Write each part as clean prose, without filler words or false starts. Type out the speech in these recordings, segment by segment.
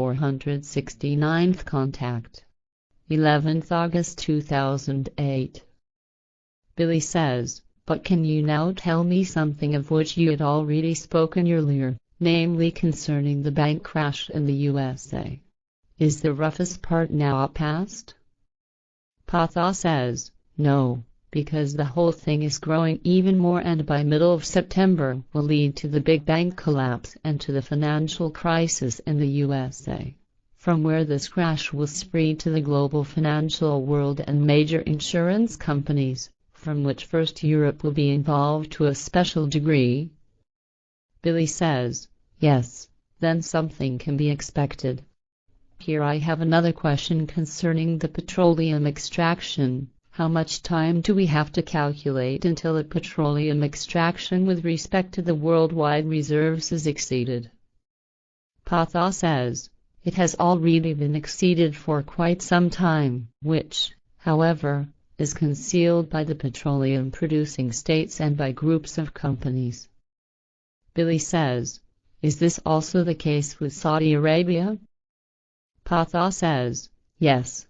469th contact. 11th August 2008. Billy says, but can you now tell me something of which you had already spoken earlier, namely concerning the bank crash in the USA? Is the roughest part now past? Patha says, no, because the whole thing is growing even more and by middle of September will lead to the big bank collapse and to the financial crisis in the USA, from where this crash will spread to the global financial world and major insurance companies, from which first Europe will be involved to a special degree. Billy says, yes, then something can be expected. Here I have another question concerning the petroleum extraction. How much time do we have to calculate until the petroleum extraction with respect to the worldwide reserves is exceeded? Patha says, it has already been exceeded for quite some time, which, however, is concealed by the petroleum-producing states and by groups of companies. Billy says, is this also the case with Saudi Arabia? Patha says, yes.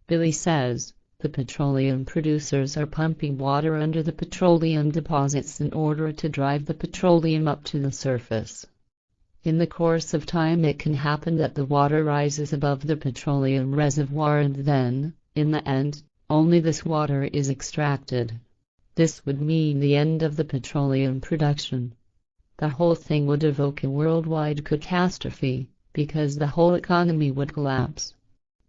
Billy says, the petroleum producers are pumping water under the petroleum deposits in order to drive the petroleum up to the surface. In the course of time it can happen that the water rises above the petroleum reservoir and then, in the end, only this water is extracted. This would mean the end of the petroleum production. The whole thing would evoke a worldwide catastrophe, because the whole economy would collapse.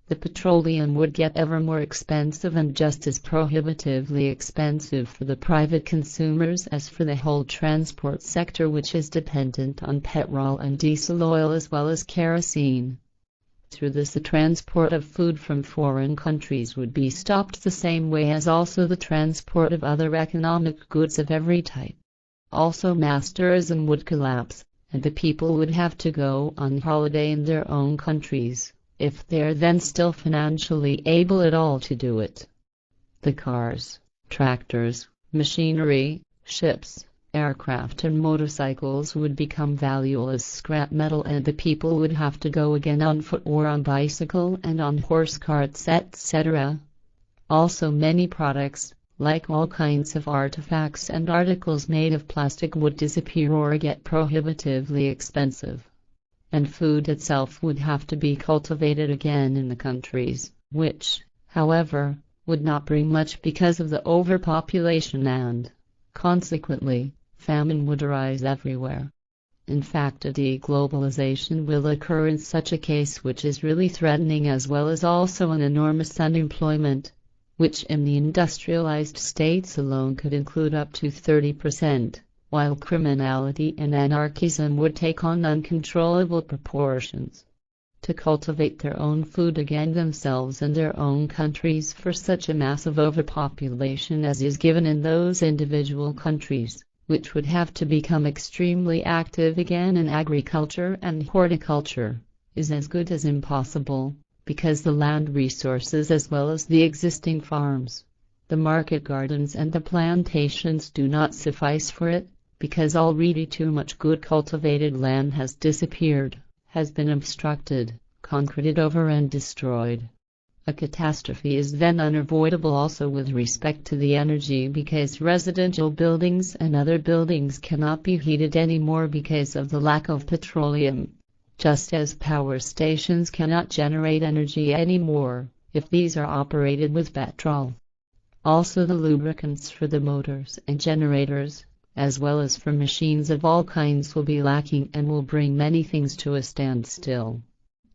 The petroleum would get ever more expensive and just as prohibitively expensive for the private consumers as for the whole transport sector, which is dependent on petrol and diesel oil as well as kerosene. Through this the transport of food from foreign countries would be stopped the same way as also the transport of other economic goods of every type. Also mass tourism would collapse, and the people would have to go on holiday in their own countries, if they are then still financially able at all to do it. The cars, tractors, machinery, ships, aircraft and motorcycles would become valuable as scrap metal, and the people would have to go again on foot or on bicycle and on horse carts, etc. Also many products, like all kinds of artifacts and articles made of plastic, would disappear or get prohibitively expensive. And food itself would have to be cultivated again in the countries, which, however, would not bring much because of the overpopulation and, consequently, famine would arise everywhere. In fact, a deglobalization will occur in such a case, which is really threatening, as well as also an enormous unemployment, which in the industrialized states alone could include up to 30%, while criminality and anarchism would take on uncontrollable proportions. To cultivate their own food again themselves in their own countries for such a massive overpopulation as is given in those individual countries, which would have to become extremely active again in agriculture and horticulture, is as good as impossible, because the land resources as well as the existing farms, the market gardens and the plantations do not suffice for it, because already too much good cultivated land has disappeared, has been obstructed, concreted over and destroyed. A catastrophe is then unavoidable also with respect to the energy, because residential buildings and other buildings cannot be heated anymore because of the lack of petroleum, just as power stations cannot generate energy anymore if these are operated with petrol. Also the lubricants for the motors and generators, as well as for machines of all kinds, will be lacking and will bring many things to a standstill.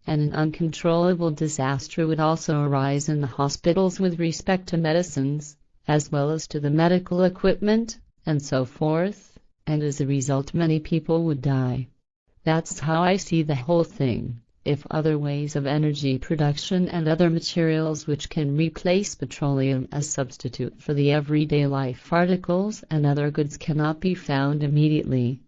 And an uncontrollable disaster would also arise in the hospitals with respect to medicines, as well as to the medical equipment, and so forth, and as a result many people would die. That's how I see the whole thing. If other ways of energy production and other materials which can replace petroleum as substitute for the everyday life articles and other goods cannot be found immediately.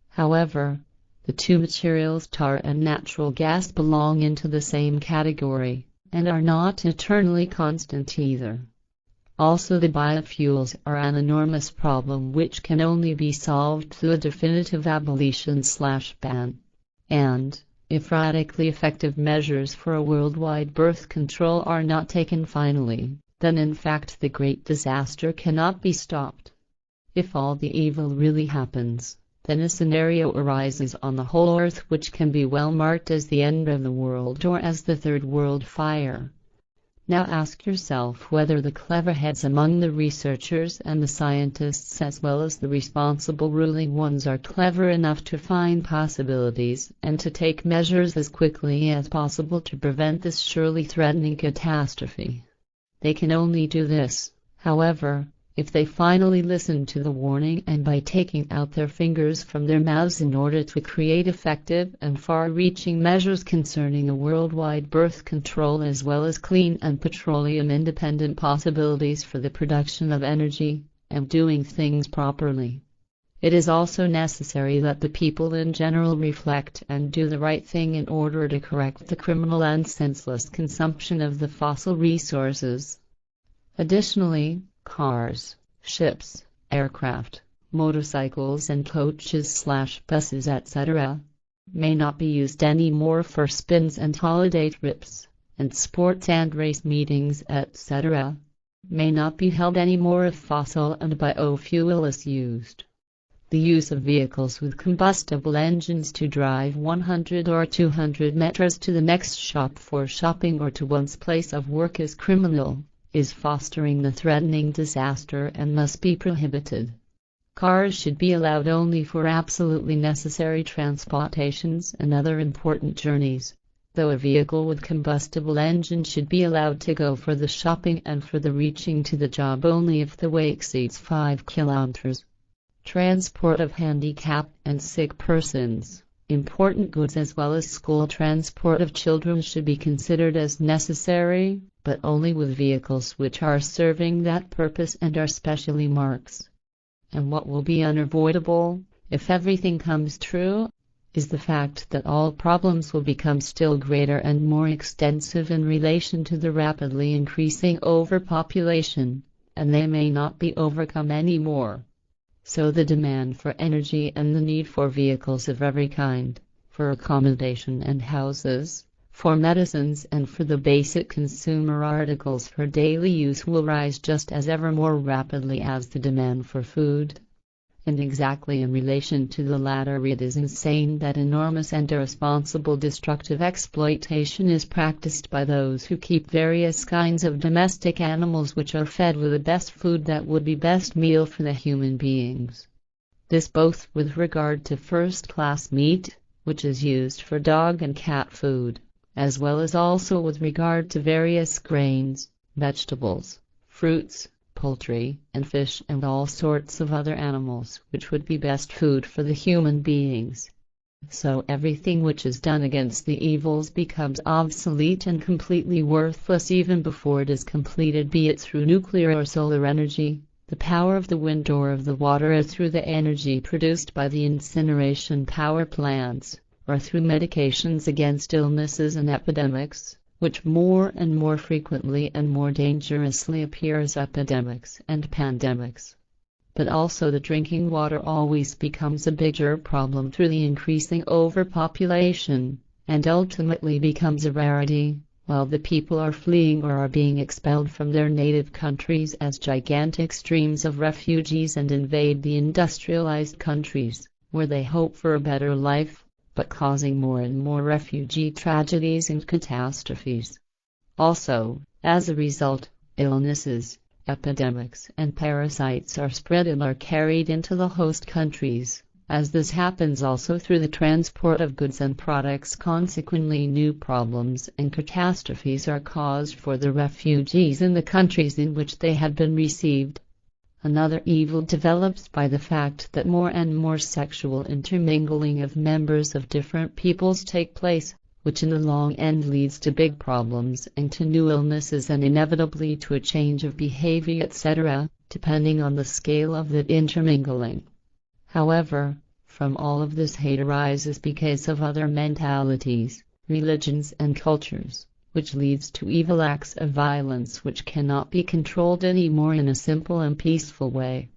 However, the two materials, tar and natural gas, belong into the same category, and are not eternally constant either. Also the biofuels are an enormous problem which can only be solved through a definitive abolition/ban. And, If radically effective measures for a worldwide birth control are not taken finally, then in fact the great disaster cannot be stopped. If all the evil really happens, then a scenario arises on the whole earth which can be well marked as the end of the world or as the Third World Fire. Now ask yourself whether the clever heads among the researchers and the scientists as well as the responsible ruling ones are clever enough to find possibilities and to take measures as quickly as possible to prevent this surely threatening catastrophe. They can only do this, however, if they finally listen to the warning and by taking out their fingers from their mouths in order to create effective and far-reaching measures concerning a worldwide birth control as well as clean and petroleum-independent possibilities for the production of energy, and doing things properly. It is also necessary that the people in general reflect and do the right thing in order to correct the criminal and senseless consumption of the fossil resources. Additionally, cars, ships, aircraft, motorcycles and coaches/buses etc. may not be used anymore for spins and holiday trips, and sports and race meetings etc. may not be held anymore if fossil and biofuel is used. The use of vehicles with combustible engines to drive 100 or 200 meters to the next shop for shopping or to one's place of work is criminal, is fostering the threatening disaster and must be prohibited. Cars should be allowed only for absolutely necessary transportations and other important journeys, though a vehicle with combustible engine should be allowed to go for the shopping and for the reaching to the job only if the way exceeds 5 kilometers. Transport of handicapped and sick persons, important goods as well as school transport of children should be considered as necessary, but only with vehicles which are serving that purpose and are specially marked. And what will be unavoidable, if everything comes true, is the fact that all problems will become still greater and more extensive in relation to the rapidly increasing overpopulation, and they may not be overcome anymore. So the demand for energy and the need for vehicles of every kind, for accommodation and houses, for medicines and for the basic consumer articles for daily use will rise just as ever more rapidly as the demand for food. And exactly in relation to the latter it is insane that enormous and irresponsible destructive exploitation is practiced by those who keep various kinds of domestic animals which are fed with the best food that would be best meal for the human beings. This both with regard to first-class meat, which is used for dog and cat food, as well as also with regard to various grains, vegetables, fruits, poultry, and fish and all sorts of other animals which would be best food for the human beings. So everything which is done against the evils becomes obsolete and completely worthless even before it is completed, be it through nuclear or solar energy, the power of the wind or of the water, or through the energy produced by the incineration power plants, or through medications against illnesses and epidemics, which more and more frequently and more dangerously appear as epidemics and pandemics. But also the drinking water always becomes a bigger problem through the increasing overpopulation, and ultimately becomes a rarity, while the people are fleeing or are being expelled from their native countries as gigantic streams of refugees and invade the industrialized countries, where they hope for a better life, but causing more and more refugee tragedies and catastrophes. Also, as a result, illnesses, epidemics and parasites are spread and are carried into the host countries. As this happens also through the transport of goods and products, consequently new problems and catastrophes are caused for the refugees in the countries in which they had been received. Another evil develops by the fact that more and more sexual intermingling of members of different peoples take place, which in the long end leads to big problems and to new illnesses and inevitably to a change of behavior etc., depending on the scale of that intermingling. However, from all of this hate arises because of other mentalities, religions and cultures, which leads to evil acts of violence which cannot be controlled anymore in a simple and peaceful way.